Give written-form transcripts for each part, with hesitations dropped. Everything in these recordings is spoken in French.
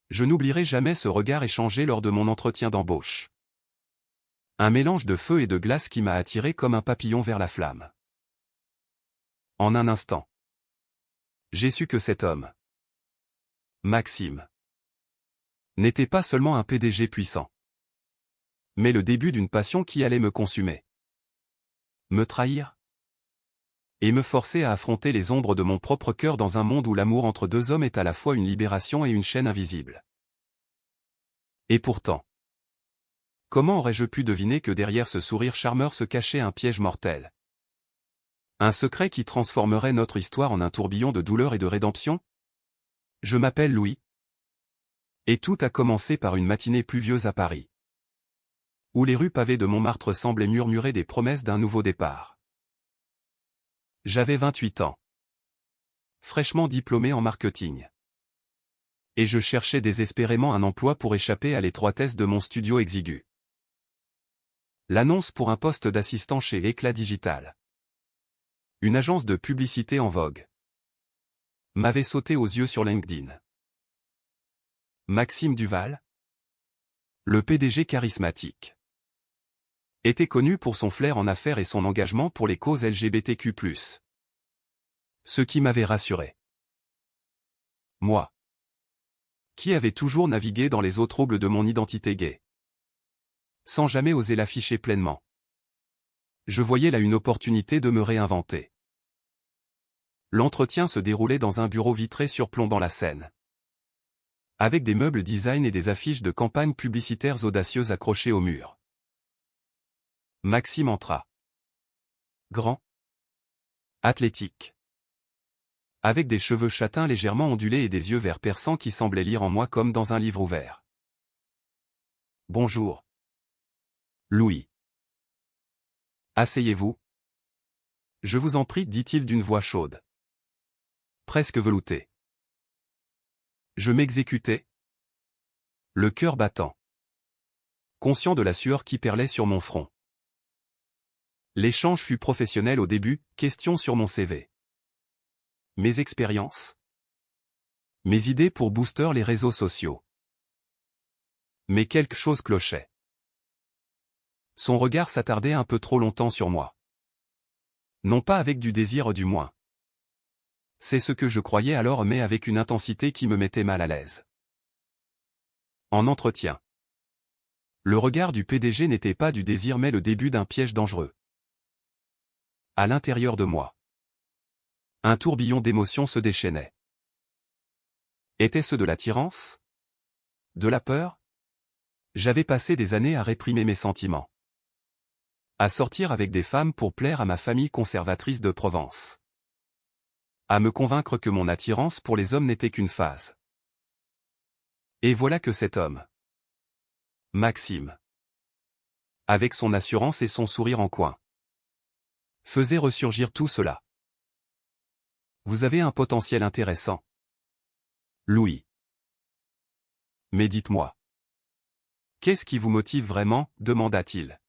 Je n'oublierai jamais ce regard échangé lors de mon entretien d'embauche. Un mélange de feu et de glace qui m'a attiré comme un papillon vers la flamme. En un instant, j'ai su que cet homme, Maxime, n'était pas seulement un PDG puissant, mais le début d'une passion qui allait me consumer. Me trahir et me forcer à affronter les ombres de mon propre cœur dans un monde où l'amour entre deux hommes est à la fois une libération et une chaîne invisible. Et pourtant, comment aurais-je pu deviner que derrière ce sourire charmeur se cachait un piège mortel? Un secret qui transformerait notre histoire en un tourbillon de douleur et de rédemption? Je m'appelle Louis. Et tout a commencé par une matinée pluvieuse à Paris, où les rues pavées de Montmartre semblaient murmurer des promesses d'un nouveau départ. J'avais 28 ans, fraîchement diplômé en marketing. Et je cherchais désespérément un emploi pour échapper à l'étroitesse de mon studio exigu. L'annonce pour un poste d'assistant chez Éclat Digital, une agence de publicité en vogue, m'avait sauté aux yeux sur LinkedIn. Maxime Duval, le PDG charismatique, était connu pour son flair en affaires et son engagement pour les causes LGBTQ+. Ce qui m'avait rassuré. Moi, qui avais toujours navigué dans les eaux troubles de mon identité gay, sans jamais oser l'afficher pleinement. Je voyais là une opportunité de me réinventer. L'entretien se déroulait dans un bureau vitré surplombant la Seine, avec des meubles design et des affiches de campagnes publicitaires audacieuses accrochées au mur. Maxime entra. Grand, athlétique, avec des cheveux châtains légèrement ondulés et des yeux verts perçants qui semblaient lire en moi comme dans un livre ouvert. Bonjour. Louis. Asseyez-vous. Je vous en prie, dit-il d'une voix chaude, presque veloutée. Je m'exécutais, le cœur battant, conscient de la sueur qui perlait sur mon front. L'échange fut professionnel au début, questions sur mon CV. Mes expériences. Mes idées pour booster les réseaux sociaux. Mais quelque chose clochait. Son regard s'attardait un peu trop longtemps sur moi. Non pas avec du désir du moins. C'est ce que je croyais alors, mais avec une intensité qui me mettait mal à l'aise. En entretien, le regard du PDG n'était pas du désir mais le début d'un piège dangereux. À l'intérieur de moi, un tourbillon d'émotions se déchaînait. Était-ce de l'attirance? De la peur? J'avais passé des années à réprimer mes sentiments, à sortir avec des femmes pour plaire à ma famille conservatrice de Provence, à me convaincre que mon attirance pour les hommes n'était qu'une phase. Et voilà que cet homme, Maxime, avec son assurance et son sourire en coin, faisait ressurgir tout cela. Vous avez un potentiel intéressant, Louis. Mais dites-moi, qu'est-ce qui vous motive vraiment? Demanda-t-il,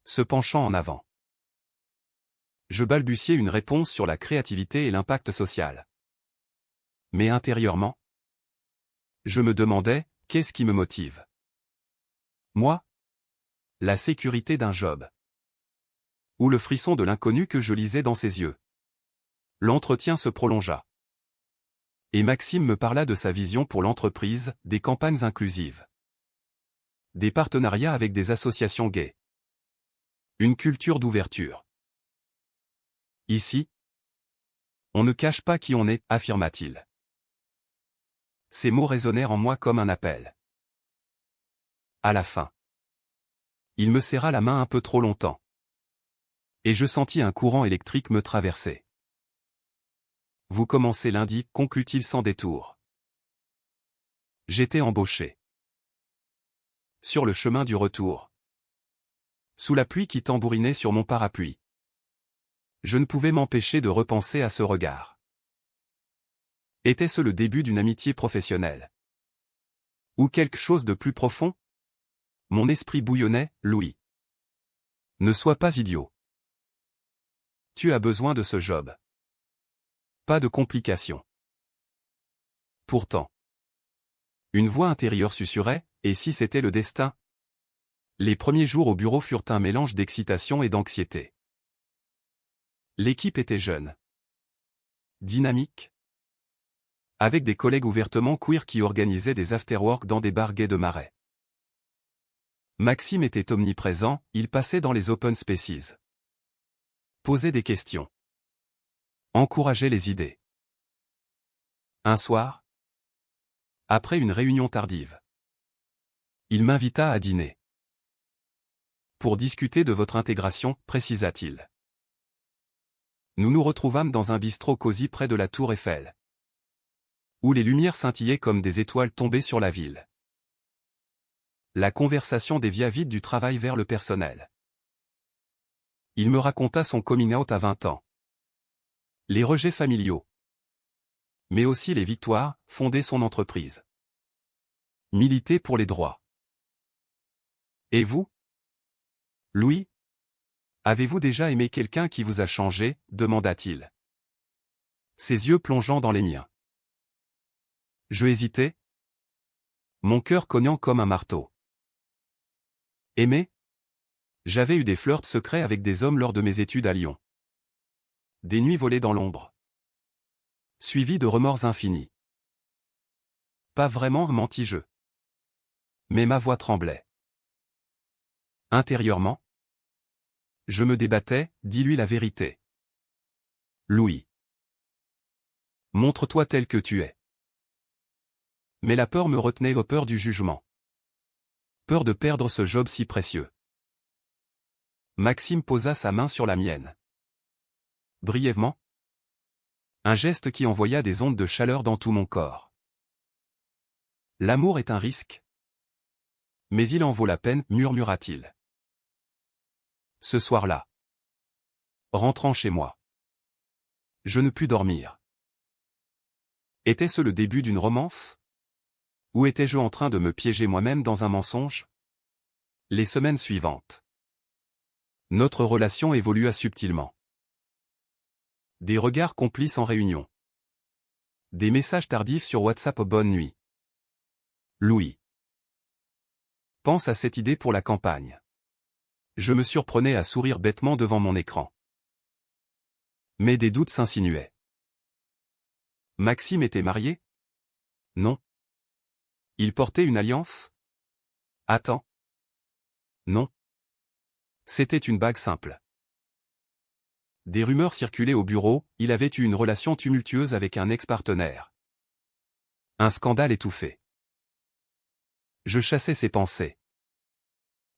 se penchant en avant. Je balbutiai une réponse sur la créativité et l'impact social. Mais intérieurement, je me demandais, qu'est-ce qui me motive? Moi? La sécurité d'un job. Ou le frisson de l'inconnu que je lisais dans ses yeux. L'entretien se prolongea. Et Maxime me parla de sa vision pour l'entreprise, des campagnes inclusives, des partenariats avec des associations gays. Une culture d'ouverture. Ici, on ne cache pas qui on est, affirma-t-il. Ces mots résonnèrent en moi comme un appel. À la fin, il me serra la main un peu trop longtemps. Et je sentis un courant électrique me traverser. Vous commencez lundi, conclut-il sans détour. J'étais embauché. Sur le chemin du retour, sous la pluie qui tambourinait sur mon parapluie, je ne pouvais m'empêcher de repenser à ce regard. Était-ce le début d'une amitié professionnelle? Ou quelque chose de plus profond? Mon esprit bouillonnait, Louis. Ne sois pas idiot. Tu as besoin de ce job. Pas de complications. Pourtant, Une voix intérieure susurrait, et si c'était le destin? Les premiers jours au bureau furent un mélange d'excitation et d'anxiété. L'équipe était jeune. Dynamique. Avec des collègues ouvertement queer qui organisaient des afterworks dans des bars gays de Marais. Maxime était omniprésent, il passait dans les open spaces. Posait des questions. Encourageait les idées. Un soir, après une réunion tardive, il m'invita à dîner. Pour discuter de votre intégration, précisa-t-il. Nous nous retrouvâmes dans un bistrot cosy près de la Tour Eiffel, où les lumières scintillaient comme des étoiles tombées sur la ville. La conversation dévia vite du travail vers le personnel. Il me raconta son coming out à 20 ans. Les rejets familiaux. Mais aussi les victoires, fonder son entreprise. Militer pour les droits. Et vous? Louis? Avez-vous déjà aimé quelqu'un qui vous a changé? Demanda-t-il. Ses yeux plongeant dans les miens. Je hésitais. Mon cœur cognant comme un marteau. Aimer? J'avais eu des flirts secrets avec des hommes lors de mes études à Lyon. Des nuits volées dans l'ombre. Suivies de remords infinis. Pas vraiment, mentis-je. Mais ma voix tremblait. Intérieurement, je me débattais, dis-lui la vérité. Louis. Montre-toi tel que tu es. Mais la peur me retenait, peur du jugement. Peur de perdre ce job si précieux. Maxime posa sa main sur la mienne. Brièvement. Un geste qui envoya des ondes de chaleur dans tout mon corps. L'amour est un risque. Mais il en vaut la peine, murmura-t-il. Ce soir-là. Rentrant chez moi. Je ne pus dormir. Était-ce le début d'une romance? Ou étais-je en train de me piéger moi-même dans un mensonge? Les semaines suivantes. Notre relation évolua subtilement. Des regards complices en réunion. Des messages tardifs sur WhatsApp au bonne nuit. Louis. Pense à cette idée pour la campagne. Je me surprenais à sourire bêtement devant mon écran. Mais des doutes s'insinuaient. Maxime était marié? Non. Il portait une alliance? Attends. Non. C'était une bague simple. Des rumeurs circulaient au bureau, il avait eu une relation tumultueuse avec un ex-partenaire. Un scandale étouffé. Je chassais ces pensées.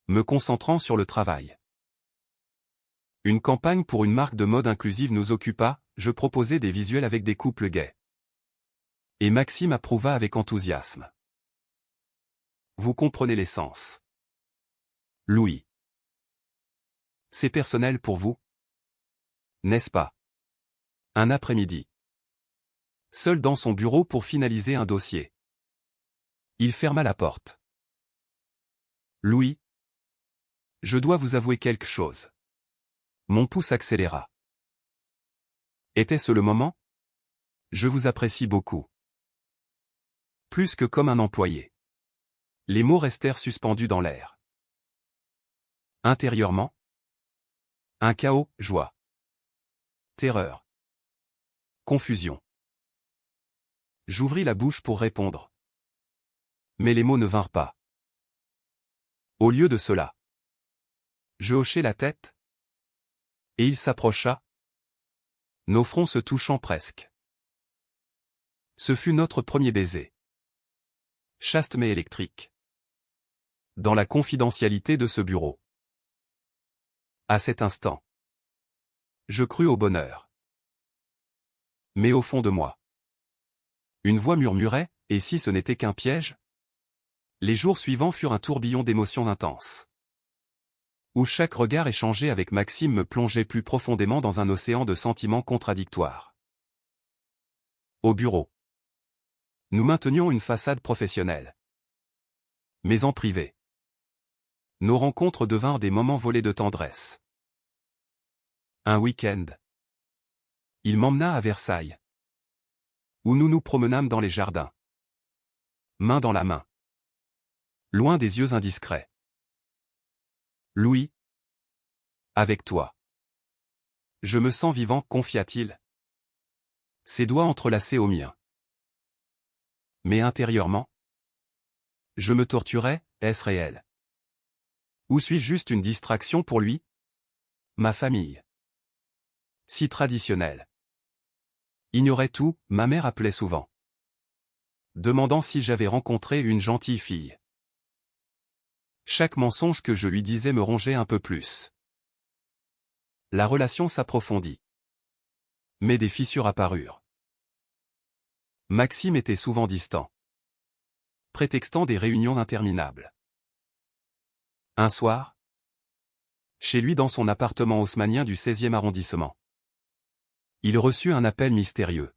Me concentrant sur le travail. Une campagne pour une marque de mode inclusive nous occupa, je proposais des visuels avec des couples gays. Et Maxime approuva avec enthousiasme. Vous comprenez l'essence. Louis. C'est personnel pour vous? N'est-ce pas? Un après-midi. Seul dans son bureau pour finaliser un dossier. Il ferma la porte. Louis. Je dois vous avouer quelque chose. Mon pouce accéléra. Était-ce le moment? Je vous apprécie beaucoup. Plus que comme un employé. Les mots restèrent suspendus dans l'air. Intérieurement. Un chaos, joie. Terreur. Confusion. J'ouvris la bouche pour répondre. Mais les mots ne vinrent pas. Au lieu de cela. Je hochai la tête. Et il s'approcha. Nos fronts se touchant presque. Ce fut notre premier baiser. Chaste mais électrique. Dans la confidentialité de ce bureau. À cet instant. Je crus au bonheur. Mais au fond de moi. Une voix murmurait, et si ce n'était qu'un piège? Les jours suivants furent un tourbillon d'émotions intenses. Où chaque regard échangé avec Maxime me plongeait plus profondément dans un océan de sentiments contradictoires. Au bureau. Nous maintenions une façade professionnelle. Mais en privé. Nos rencontres devinrent des moments volés de tendresse. Un week-end. Il m'emmena à Versailles. Où nous nous promenâmes dans les jardins. Main dans la main. Loin des yeux indiscrets. Louis. Avec toi. Je me sens vivant, confia-t-il. Ses doigts entrelacés aux miens. Mais intérieurement, je me torturais, est-ce réel? Ou suis-je juste une distraction pour lui? Ma famille. Si traditionnelle. Ignorait tout, ma mère appelait souvent. Demandant si j'avais rencontré une gentille fille. Chaque mensonge que je lui disais me rongeait un peu plus. La relation s'approfondit. Mais des fissures apparurent. Maxime était souvent distant, prétextant des réunions interminables. Un soir, chez lui dans son appartement haussmannien du 16e arrondissement, il reçut un appel mystérieux.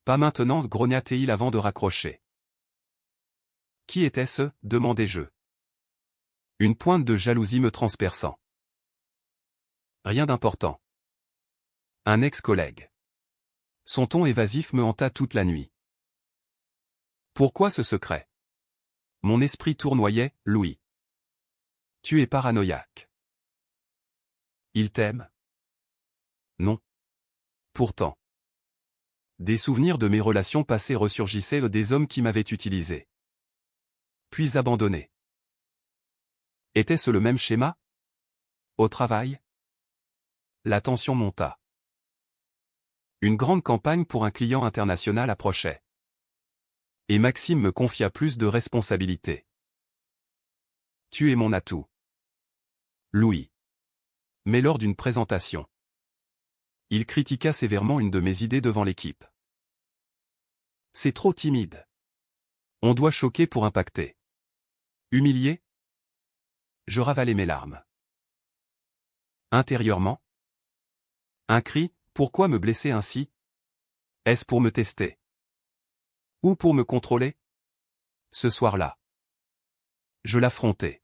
Pas maintenant, grogna-t-il avant de raccrocher. Qui était-ce, demandai-je. Une pointe de jalousie me transperçant. Rien d'important. Un ex-collègue. Son ton évasif me hanta toute la nuit. Pourquoi ce secret? Mon esprit tournoyait, Louis. Tu es paranoïaque. Il t'aime? Non. Pourtant. Des souvenirs de mes relations passées ressurgissaient, des hommes qui m'avaient utilisé. Puis abandonné. Était-ce le même schéma? Au travail? La tension monta. Une grande campagne pour un client international approchait. Et Maxime me confia plus de responsabilités. Tu es mon atout. Louis. Mais lors d'une présentation, il critiqua sévèrement une de mes idées devant l'équipe. C'est trop timide. On doit choquer pour impacter. Humilier? Je ravalai mes larmes. Intérieurement, un cri, pourquoi me blesser ainsi? Est-ce pour me tester? Ou pour me contrôler? Ce soir-là, je l'affrontai.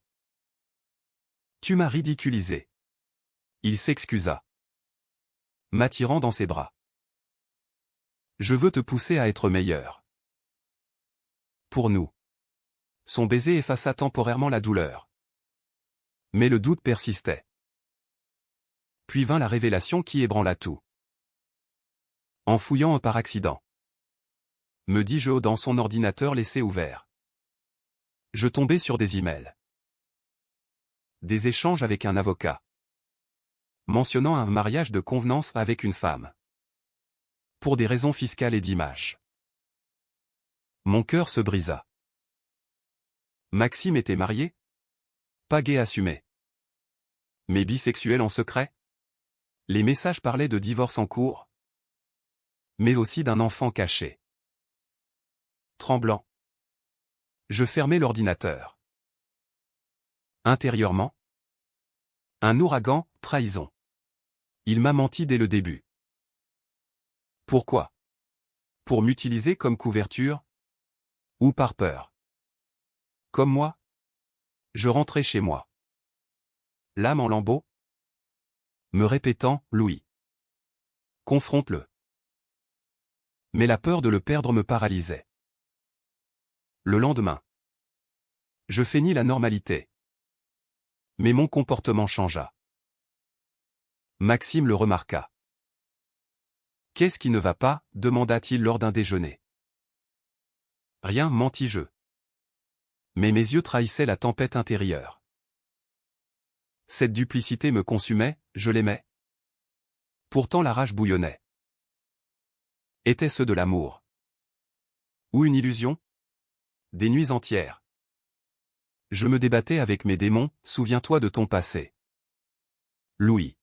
Tu m'as ridiculisé. Il s'excusa, m'attirant dans ses bras. Je veux te pousser à être meilleur. Pour nous. Son baiser effaça temporairement la douleur. Mais le doute persistait. Puis vint la révélation qui ébranla tout. En fouillant par accident, me dis-je dans son ordinateur laissé ouvert, je tombais sur des emails. Des échanges avec un avocat. Mentionnant un mariage de convenance avec une femme. Pour des raisons fiscales et d'image. Mon cœur se brisa. Maxime était marié? Pas gay assumé. Mais bisexuel en secret? Les messages parlaient de divorce en cours. Mais aussi d'un enfant caché. Tremblant. Je fermai l'ordinateur. Intérieurement. Un ouragan, trahison. Il m'a menti dès le début. Pourquoi? Pour m'utiliser comme couverture? Ou par peur? Comme moi? Je rentrais chez moi. L'âme en lambeaux? Me répétant, Louis. Confronte-le. Mais la peur de le perdre me paralysait. Le lendemain. Je feignis la normalité. Mais mon comportement changea. Maxime le remarqua. Qu'est-ce qui ne va pas? Demanda-t-il lors d'un déjeuner. Rien, mentis-je. Mais mes yeux trahissaient la tempête intérieure. Cette duplicité me consumait, je l'aimais. Pourtant la rage bouillonnait. Était-ce de l'amour? Ou une illusion? Des nuits entières. Je me débattais avec mes démons, souviens-toi de ton passé. Louis.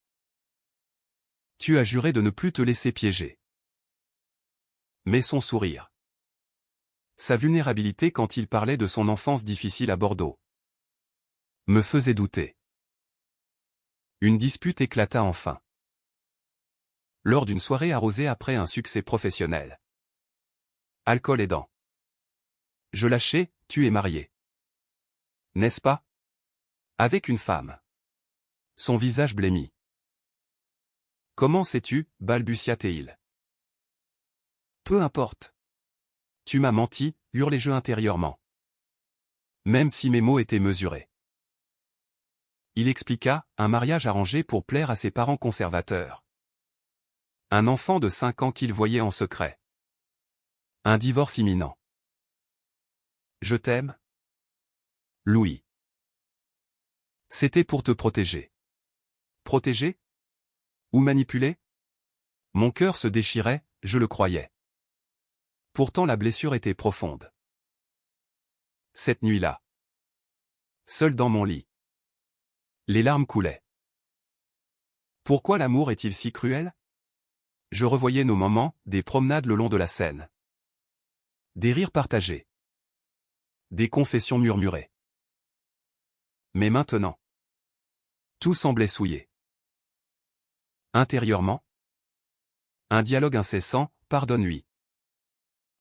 Tu as juré de ne plus te laisser piéger. Mais son sourire. Sa vulnérabilité quand il parlait de son enfance difficile à Bordeaux. Me faisait douter. Une dispute éclata enfin. Lors d'une soirée arrosée après un succès professionnel. Alcool aidant. Je lâchai, tu es marié. N'est-ce pas? Avec une femme. Son visage blêmit. Comment sais-tu? Balbutia-t-il. Peu importe. Tu m'as menti, hurlai-je intérieurement. Même si mes mots étaient mesurés. Il expliqua, un mariage arrangé pour plaire à ses parents conservateurs. Un enfant de 5 ans qu'il voyait en secret. Un divorce imminent. Je t'aime, Louis. C'était pour te protéger. Protéger? Ou manipuler? Mon cœur se déchirait, je le croyais. Pourtant la blessure était profonde. Cette nuit-là. Seul dans mon lit. Les larmes coulaient. Pourquoi l'amour est-il si cruel? Je revoyais nos moments, des promenades le long de la Seine. Des rires partagés. Des confessions murmurées. Mais maintenant, tout semblait souillé. Intérieurement, un dialogue incessant, pardonne-lui.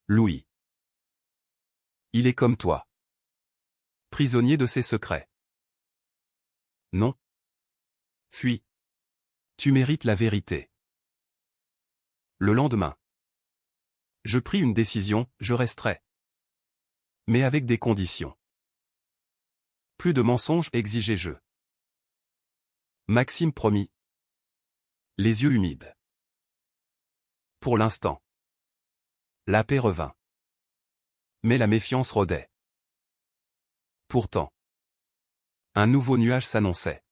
Louis. Il est comme toi. Prisonnier de ses secrets. Non. Fuis. Tu mérites la vérité. Le lendemain. Je pris une décision, je resterai. Mais avec des conditions. Plus de mensonges exigeais-je. Maxime promit. Les yeux humides. Pour l'instant. La paix revint. Mais la méfiance rôdait. Pourtant. Un nouveau nuage s'annonçait.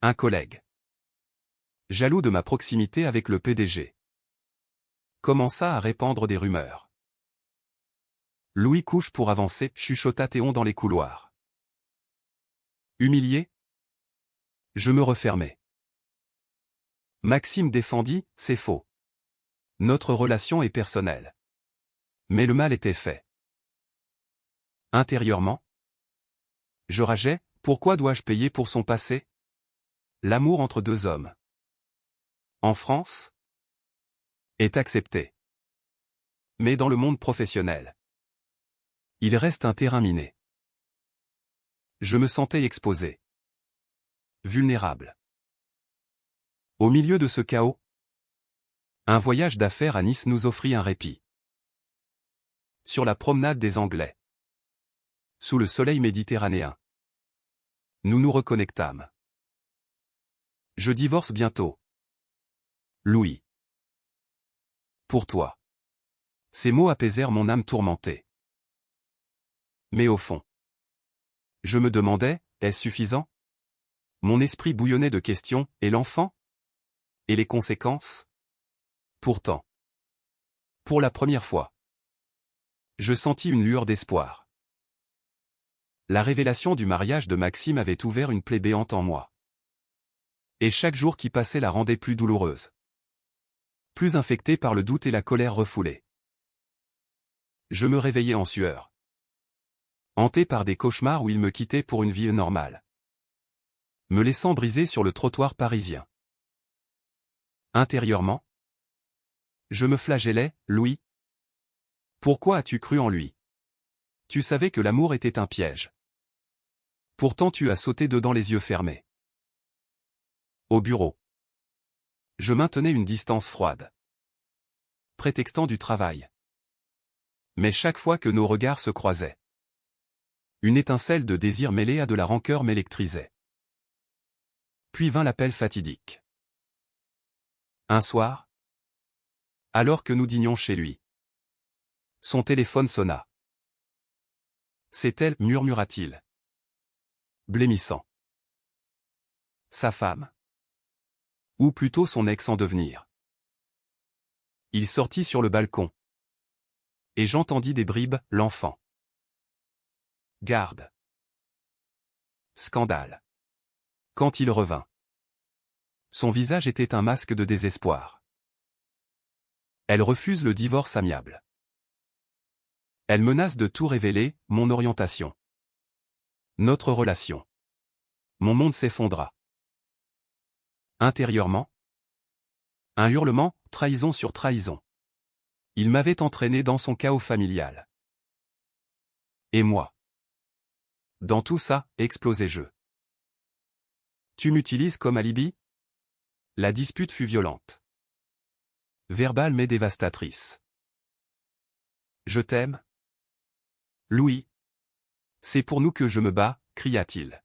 Un collègue. Jaloux de ma proximité avec le PDG. Commença à répandre des rumeurs. Louis couche pour avancer, chuchota Théon dans les couloirs. Humilié? Je me refermai. Maxime défendit, c'est faux. Notre relation est personnelle. Mais le mal était fait. Intérieurement, je rageais, pourquoi dois-je payer pour son passé? L'amour entre deux hommes. En France, est accepté. Mais dans le monde professionnel, il reste un terrain miné. Je me sentais exposé. Vulnérable. Au milieu de ce chaos, un voyage d'affaires à Nice nous offrit un répit. Sur la promenade des Anglais. Sous le soleil méditerranéen. Nous nous reconnectâmes. Je divorce bientôt. Louis. Pour toi. Ces mots apaisèrent mon âme tourmentée. Mais au fond, je me demandais, est-ce suffisant? Mon esprit bouillonnait de questions, et l'enfant? Et les conséquences? Pourtant. Pour la première fois. Je sentis une lueur d'espoir. La révélation du mariage de Maxime avait ouvert une plaie béante en moi. Et chaque jour qui passait la rendait plus douloureuse. Plus infectée par le doute et la colère refoulée. Je me réveillais en sueur. Hanté par des cauchemars où il me quittait pour une vie normale. Me laissant briser sur le trottoir parisien. Intérieurement, je me flagellais, Louis. Pourquoi as-tu cru en lui? Tu savais que l'amour était un piège. Pourtant tu as sauté dedans les yeux fermés. Au bureau. Je maintenais une distance froide. Prétextant du travail. Mais chaque fois que nos regards se croisaient, une étincelle de désir mêlée à de la rancœur m'électrisait. Puis vint l'appel fatidique. Un soir, alors que nous dînions chez lui, son téléphone sonna. C'est elle, murmura-t-il. Blêmissant. Sa femme. Ou plutôt son ex en devenir. Il sortit sur le balcon. Et j'entendis des bribes, l'enfant. Garde. Scandale. Quand il revint. Son visage était un masque de désespoir. Elle refuse le divorce amiable. Elle menace de tout révéler, mon orientation. Notre relation. Mon monde s'effondra. Intérieurement. Un hurlement, trahison sur trahison. Il m'avait entraîné dans son chaos familial. Et moi. Dans tout ça, explosai-je. Tu m'utilises comme alibi? La dispute fut violente. Verbale mais dévastatrice. Je t'aime. Louis. C'est pour nous que je me bats, cria-t-il.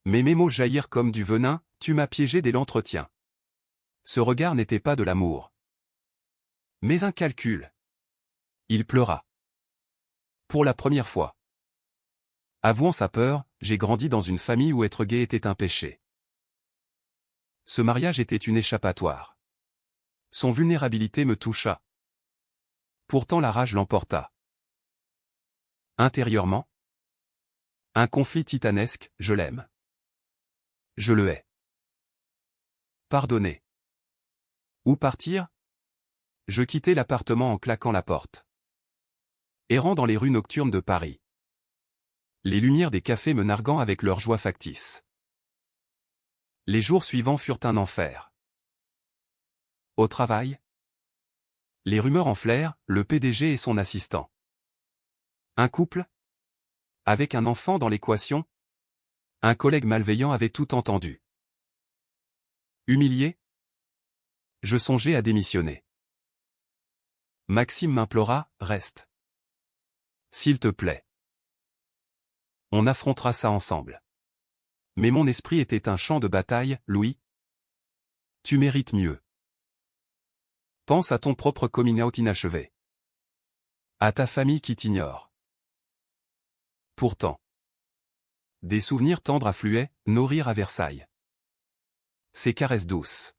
Mais mes mots jaillirent comme du venin, tu m'as piégé dès l'entretien. Ce regard n'était pas de l'amour, mais un calcul. Il pleura. Pour la première fois. Avouant sa peur, j'ai grandi dans une famille où être gay était un péché. Ce mariage était une échappatoire. Son vulnérabilité me toucha. Pourtant la rage l'emporta. Intérieurement, un conflit titanesque, je l'aime. Je le hais. Pardonner. Où partir? Je quittai l'appartement en claquant la porte. Errant dans les rues nocturnes de Paris. Les lumières des cafés me narguant avec leur joie factice. Les jours suivants furent un enfer. Au travail, les rumeurs enflèrent, le PDG et son assistant. Un couple? Avec un enfant dans l'équation? Un collègue malveillant avait tout entendu. Humilié? Je songeais à démissionner. Maxime m'implora, reste. S'il te plaît. On affrontera ça ensemble. Mais mon esprit était un champ de bataille, Louis. Tu mérites mieux. Pense à ton propre coming out inachevé. À ta famille qui t'ignore. Pourtant. Des souvenirs tendres affluaient, nos rires à Versailles. Ces caresses douces.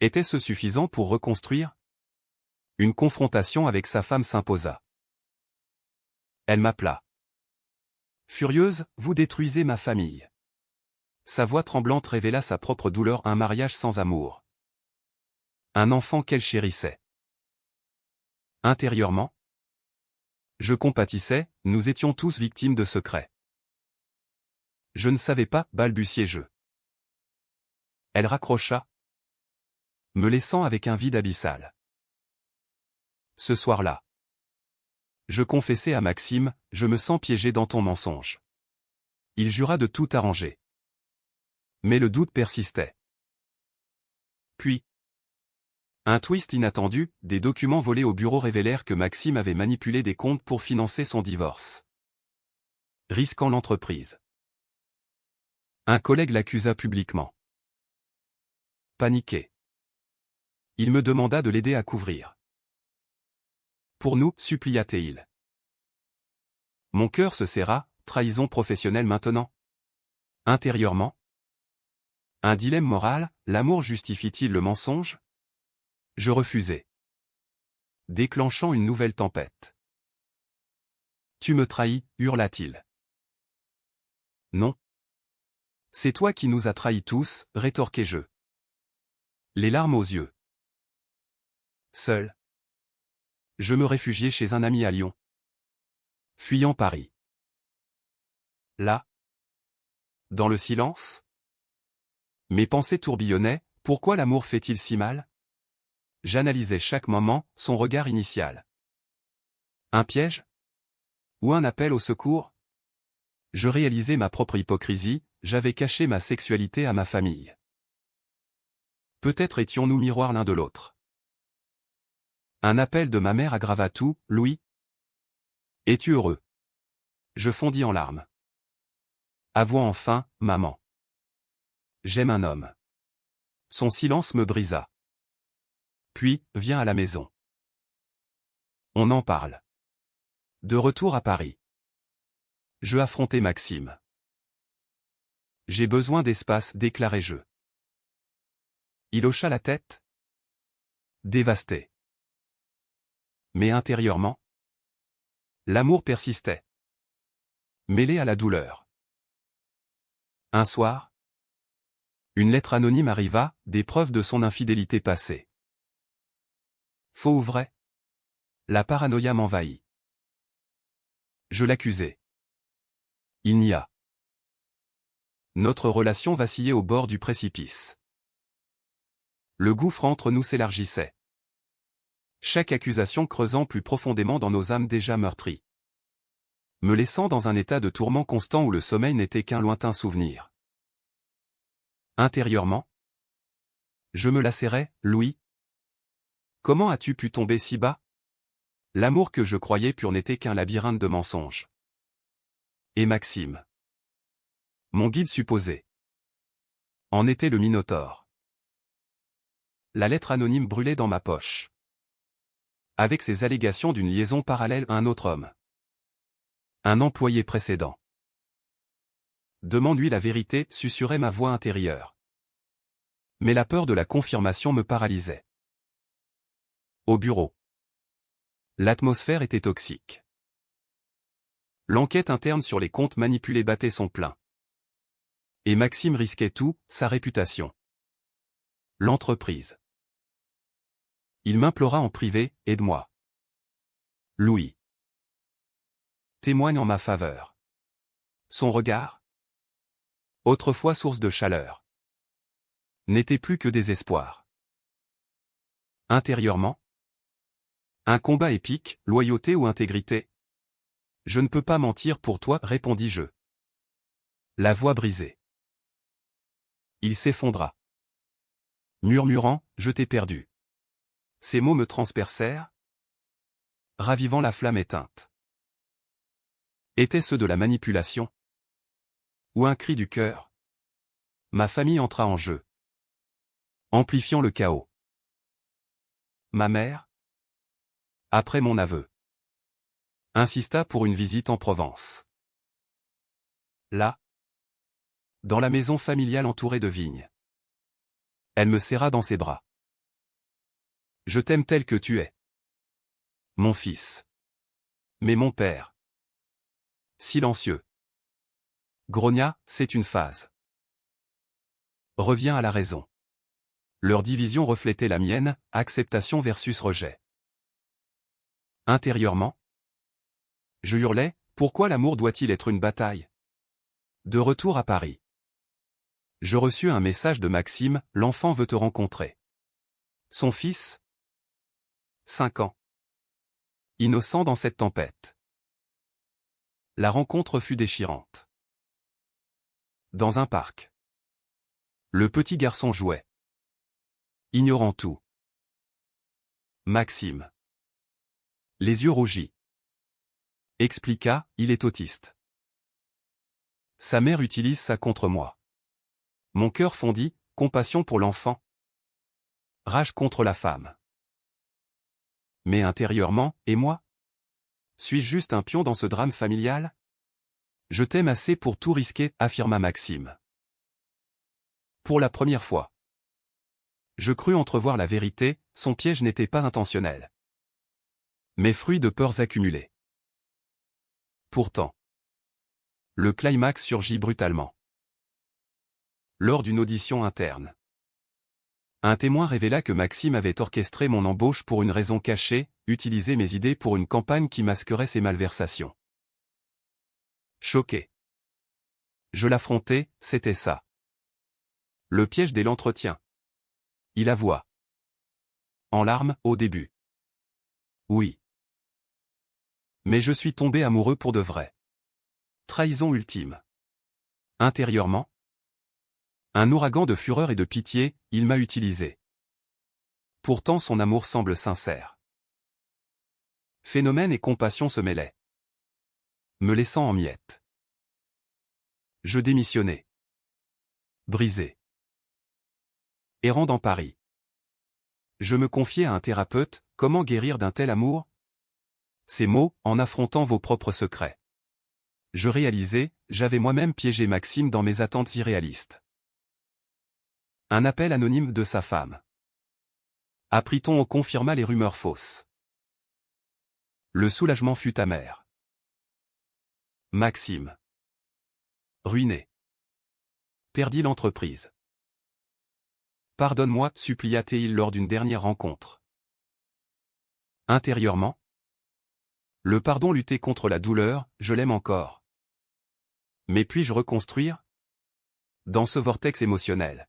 Était-ce suffisant pour reconstruire? Une confrontation avec sa femme s'imposa. Elle m'appela. Furieuse, vous détruisez ma famille. Sa voix tremblante révéla sa propre douleur, un mariage sans amour. Un enfant qu'elle chérissait. Intérieurement, je compatissais, nous étions tous victimes de secrets. Je ne savais pas, balbutiai-je. Elle raccrocha, me laissant avec un vide abyssal. Ce soir-là, je confessai à Maxime, je me sens piégé dans ton mensonge. Il jura de tout arranger. Mais le doute persistait. Puis, un twist inattendu, des documents volés au bureau révélèrent que Maxime avait manipulé des comptes pour financer son divorce. Risquant l'entreprise. Un collègue l'accusa publiquement. Paniqué. Il me demanda de l'aider à couvrir. Pour nous, supplia-t-il. Mon cœur se serra, trahison professionnelle maintenant. Intérieurement. Un dilemme moral, l'amour justifie-t-il le mensonge? Je refusai. Déclenchant une nouvelle tempête. Tu me trahis, hurla-t-il. Non. C'est toi qui nous as trahis tous, rétorquai-je. Les larmes aux yeux. Seul. Je me réfugiai chez un ami à Lyon. Fuyant Paris. Là. Dans le silence. Mes pensées tourbillonnaient, pourquoi l'amour fait-il si mal? J'analysais chaque moment, son regard initial. Un piège? Ou un appel au secours? Je réalisais ma propre hypocrisie, j'avais caché ma sexualité à ma famille. Peut-être étions-nous miroirs l'un de l'autre. Un appel de ma mère aggrava tout, Louis. Es-tu heureux? Je fondis en larmes. Avouant enfin, maman. J'aime un homme. Son silence me brisa. Puis, viens à la maison. On en parle. De retour à Paris. Je affrontai Maxime. J'ai besoin d'espace, déclarai-je. Il hocha la tête. Dévasté. Mais intérieurement, l'amour persistait. Mêlé à la douleur. Un soir, une lettre anonyme arriva, des preuves de son infidélité passée. Faux ou vrai? La paranoïa m'envahit. Je l'accusai. Il nia. Notre relation vacillait au bord du précipice. Le gouffre entre nous s'élargissait. Chaque accusation creusant plus profondément dans nos âmes déjà meurtries. Me laissant dans un état de tourment constant où le sommeil n'était qu'un lointain souvenir. Intérieurement, je me lacérais, Louis. Comment as-tu pu tomber si bas? L'amour que je croyais pur n'était qu'un labyrinthe de mensonges. Et Maxime, mon guide supposé, en était le Minotaure. La lettre anonyme brûlait dans ma poche. Avec ses allégations d'une liaison parallèle à un autre homme. Un employé précédent. Demande-lui la vérité, susurrait ma voix intérieure. Mais la peur de la confirmation me paralysait. Au bureau. L'atmosphère était toxique. L'enquête interne sur les comptes manipulés battait son plein. Et Maxime risquait tout, sa réputation. L'entreprise. Il m'implora en privé, aide-moi. Louis. Témoigne en ma faveur. Son regard, autrefois source de chaleur, n'était plus que désespoir. Intérieurement, un combat épique, loyauté ou intégrité? Je ne peux pas mentir pour toi, répondis-je. La voix brisée. Il s'effondra. Murmurant, je t'ai perdu. Ces mots me transpercèrent, ravivant la flamme éteinte. Étaient-ce de la manipulation? Ou un cri du cœur? Ma famille entra en jeu, amplifiant le chaos. Ma mère, après mon aveu, insista pour une visite en Provence. Là, dans la maison familiale entourée de vignes. Elle me serra dans ses bras. Je t'aime tel que tu es. Mon fils. Mais mon père. Silencieux. Grogna, c'est une phase. Reviens à la raison. Leur division reflétait la mienne, acceptation versus rejet. Intérieurement, je hurlais, pourquoi l'amour doit-il être une bataille? De retour à Paris. Je reçus un message de Maxime, l'enfant veut te rencontrer. Son fils? 5 ans. Innocent dans cette tempête. La rencontre fut déchirante. Dans un parc. Le petit garçon jouait. Ignorant tout. Maxime. Les yeux rougis. Expliqua, il est autiste. Sa mère utilise ça contre moi. Mon cœur fondit, compassion pour l'enfant. Rage contre la femme. Mais intérieurement, et moi? Suis-je juste un pion dans ce drame familial? Je t'aime assez pour tout risquer, affirma Maxime. Pour la première fois. Je crus entrevoir la vérité, son piège n'était pas intentionnel. Mais fruit de peurs accumulées. Pourtant. Le climax surgit brutalement. Lors d'une audition interne. Un témoin révéla que Maxime avait orchestré mon embauche pour une raison cachée, utilisé mes idées pour une campagne qui masquerait ses malversations. Choqué. Je l'affrontais, c'était ça. Le piège dès l'entretien. Il avoua. En larmes, au début. Oui. Mais je suis tombé amoureux pour de vrai. Trahison ultime. Intérieurement. Un ouragan de fureur et de pitié, il m'a utilisé. Pourtant son amour semble sincère. Phénomène et compassion se mêlaient. Me laissant en miettes. Je démissionnai. Brisé. Errant dans Paris. Je me confiais à un thérapeute, comment guérir d'un tel amour? Ces mots, en affrontant vos propres secrets. Je réalisais, j'avais moi-même piégé Maxime dans mes attentes irréalistes. Un appel anonyme de sa femme. Apprit-on confirma les rumeurs fausses. Le soulagement fut amer. Maxime. Ruiné. Perdit l'entreprise. Pardonne-moi, supplia-t-il lors d'une dernière rencontre. Intérieurement. Le pardon luttait contre la douleur, je l'aime encore. Mais puis-je reconstruire? Dans ce vortex émotionnel.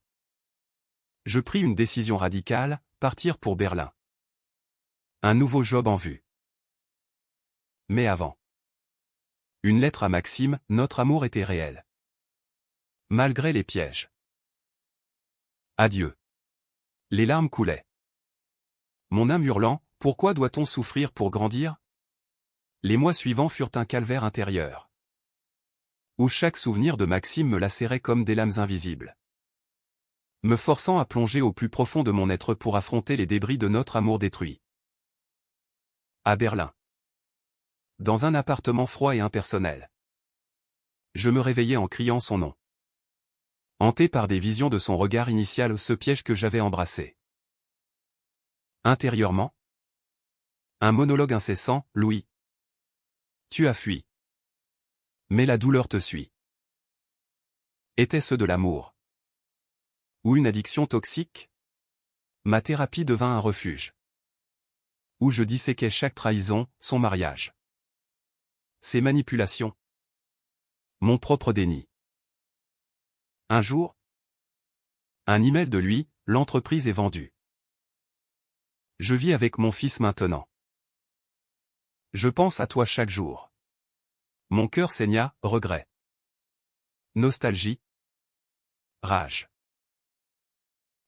Je pris une décision radicale, partir pour Berlin. Un nouveau job en vue. Mais avant. Une lettre à Maxime, notre amour était réel. Malgré les pièges. Adieu. Les larmes coulaient. Mon âme hurlant, Pourquoi doit-on souffrir pour grandir? Les mois suivants furent un calvaire intérieur, où chaque souvenir de Maxime me lacérait comme des lames invisibles, me forçant à plonger au plus profond de mon être pour affronter les débris de notre amour détruit. À Berlin. Dans un appartement froid et impersonnel. Je me réveillais en criant son nom. Hanté par des visions de son regard initial, ce piège que j'avais embrassé. Intérieurement, un monologue incessant, Louis. Tu as fui. Mais la douleur te suit. Était-ce de l'amour? Ou une addiction toxique? Ma thérapie devint un refuge, où je disséquais chaque trahison, son mariage, ses manipulations, mon propre déni. Un jour, un email de lui, l'entreprise est vendue. Je vis avec mon fils maintenant. Je pense à toi chaque jour. Mon cœur saigna, regret. Nostalgie. Rage.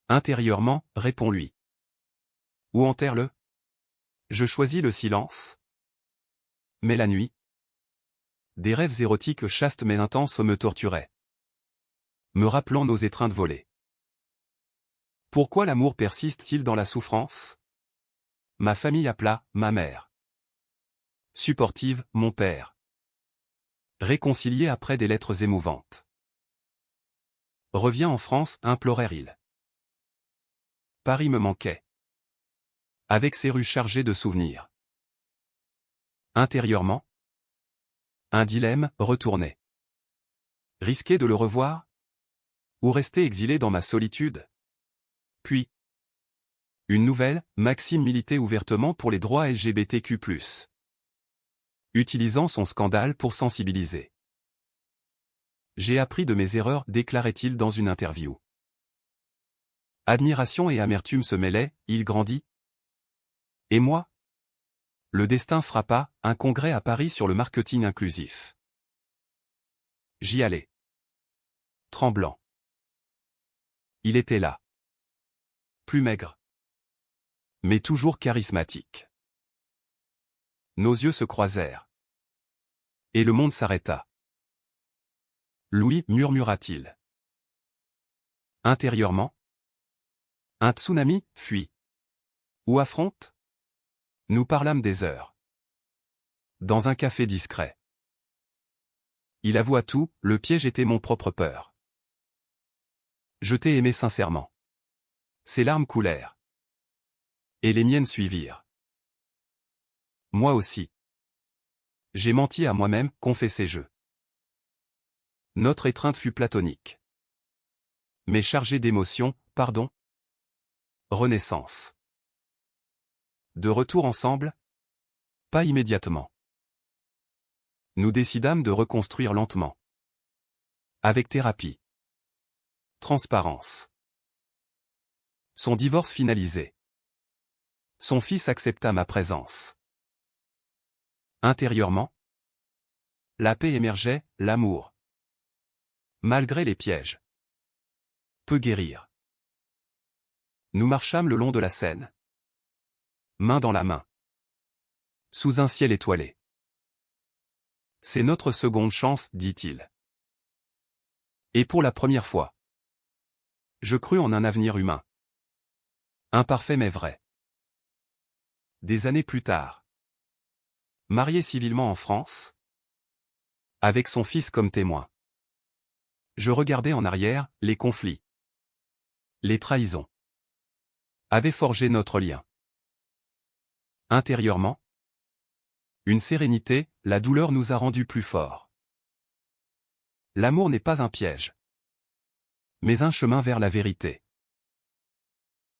Intérieurement, réponds-lui. Ou enterre-le. Je choisis le silence. Mais la nuit, des rêves érotiques chastes mais intenses me torturaient, me rappelant nos étreintes volées. Pourquoi l'amour persiste-t-il dans la souffrance? Ma famille à plat, ma mère. Supportive, mon père. Réconcilié après des lettres émouvantes. Reviens en France, implorait-il. Paris me manquait, avec ses rues chargées de souvenirs. Intérieurement, un dilemme, retourner. Risquer de le revoir? Ou rester exilé dans ma solitude? Puis, une nouvelle, Maxime militait ouvertement pour les droits LGBTQ+. Utilisant son scandale pour sensibiliser. J'ai appris de mes erreurs, déclarait-il dans une interview. Admiration et amertume se mêlaient, il grandit. Et moi? Le destin frappa, un congrès à Paris sur le marketing inclusif. J'y allais. Tremblant. Il était là. Plus maigre. Mais toujours charismatique. Nos yeux se croisèrent. Et le monde s'arrêta. Louis, murmura-t-il. Intérieurement, un tsunami fuit. Ou affronte? Nous parlâmes des heures. Dans un café discret. Il avoua tout, le piège était mon propre peur. Je t'ai aimé sincèrement. Ses larmes coulèrent. Et les miennes suivirent. Moi aussi. J'ai menti à moi-même, confessai-je. Notre étreinte fut platonique. Mais chargée d'émotions, pardon. Renaissance. De retour ensemble? Pas immédiatement. Nous décidâmes de reconstruire lentement. Avec thérapie. Transparence. Son divorce finalisé. Son fils accepta ma présence. Intérieurement, la paix émergeait, l'amour. Malgré les pièges. Peut guérir. Nous marchâmes le long de la Seine. Main dans la main. Sous un ciel étoilé. C'est notre seconde chance, dit-il. Et pour la première fois, je crus en un avenir humain. Imparfait mais vrai. Des années plus tard. Marié civilement en France, avec son fils comme témoin. Je regardais en arrière, les conflits. Les trahisons. Avaient forgé notre lien. Intérieurement, une sérénité, la douleur nous a rendus plus forts. L'amour n'est pas un piège, mais un chemin vers la vérité.